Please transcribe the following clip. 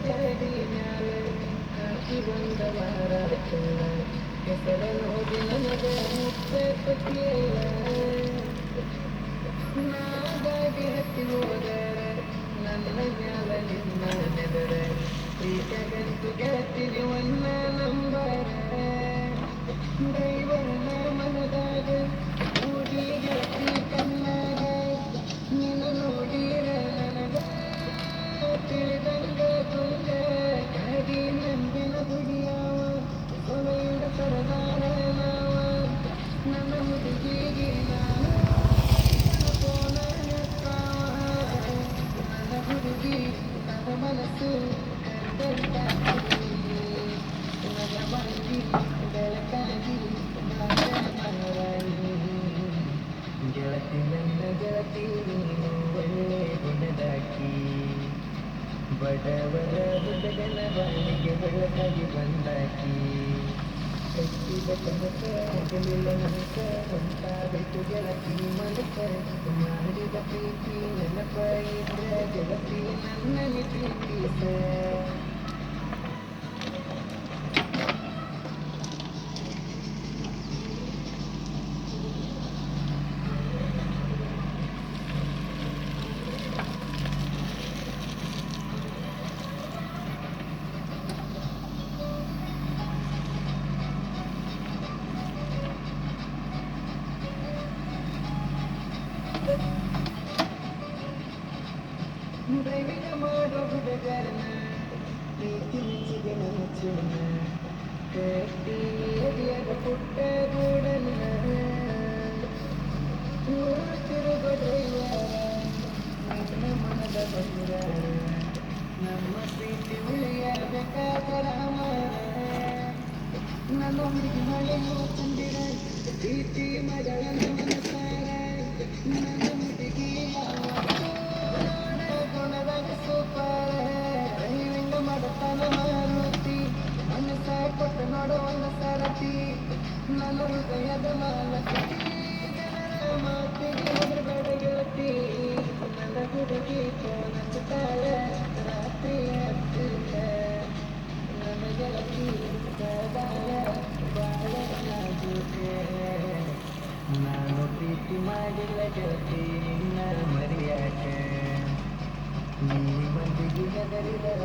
ಜಡಿ ಮ್ಯಾಲ ಹಾಕಿ ಬಂದ ಮಾರಾಟಲ್ಲ ಹೆಸರ ನೋಡಿ ನನಗ ಮುತ್ತೇಳ ನಾಗಾಗಿ ಹತ್ತಿ ಹೋದರ ನನ್ನ ಮ್ಯಾಲ ನಿನ್ನ ನೆದರ ಪ್ರೀತಗಂತು ಗೆಳತಿನಿ ಒನ್ನ ನಂಬರ ಡ್ರೈವರ್ನ ಮನದಾಗ ಕೂಡಿ ಗೆಳತಿ ಕಣ್ಣಾಗ ನೀನು ನೋಡಿರ ನನಗ ತಿಳಿದಂಗ ತುಂಗ ಕಾಡಿ ನಂಬಿನ ದುಡಿಯಾವ ಕೊನೆಯಿಂದ ಸರದಾರ ನಾವ ನನ್ನ ಹುಡುಗಿಗೆ ನಾನು ಫೋನ ಎತ್ತಾವ ನನ್ನ ಹುಡುಗಿ ನನ್ನ ಮನಸ್ಸು ಕರೆದಂತಾಗಿ ನನ್ನ ಬಂದಿ ಬೆಳಕಾಗಿ ಗೆಳತಿ ನನ್ನ ಗೆಳತಿ ನೀನು ಒಳ್ಳೆ ಗುಣದಾಕಿ ಬಡವರ ಹುಡುಗನ ಬಾಳಿಗೆ ಬೆಳಕಾಗಿ ಬಂದಾಕಿ ಕಟ್ಟಿದ ಕನಕ ಆಗಲಿಲ್ಲ ನನಕ ಹೊಂಟಾಬೇಕು ಗೆಳತಿ ಮನಕ ಮಾಡಿದ ಪ್ರೀತಿ ನೆನಪ ಇದ್ರ ಗೆಳತಿ ನನ್ನನಿ ಪ್ರೀತಿಸ ದೈವಿಕ ಮಾಡೋ ಹುಡುಗರನ ಪ್ರೀತಿ ಮೆಚ್ಚಿಗೆ ನನ್ನ ಚೂನ ಕಟ್ಟಿ ಎದೆಯದ ಪುಟ್ಟ ಗೂಡನ್ನ ತಿರುಗೋ ಡ್ರೈವರ ನಿನ್ನ ಮನದ ಬಂದ ನಮ್ಮ ಪ್ರೀತಿ ಉಳಿಯಬೇಕಾದರ ನನ್ನ ಹುಡುಗಿ ಮಳೆಯೋ ಚಂದಿರ ಪ್ರೀತಿ ಮಗಳ ಮನಸಾರ ನನ್ನ ಹುಡುಗಿ ಗುಣದಾಗ ಸೂಪರ್ ಹಿಂಗ ಮಾಡತಾನ ಮಾರುತಿ ಮನಸ ಕೊಟ್ಟು ನೋಡು ಒಂದು ಸರತಿ ನನ್ನ ಹೃದಯದ ಮಾಲತಿ ಜನರ ಮಾತಿಗೆ ಹೆದರಬೇಡ ಗೆಳತಿ ನನ್ನ ಹುಡುಗಿ ಫೋನ್ ಹಚ್ಚುತ್ತಾಳ ರಾತ್ರಿ ಹತ್ತಿರ ನನ್ನ ಗೆಳತಿ ಸದಾಯ ಬಾಳ ನಾಜೂಕೆ ನಾನು ಪ್ರೀತಿ ಮಾಡಿಲ್ಲ ಗೆಳತಿ ನಿನ್ನ ಮರಿಯಾಕೆ ನೀ ಮಂದಿಗೆ ಹೆದರಿದರ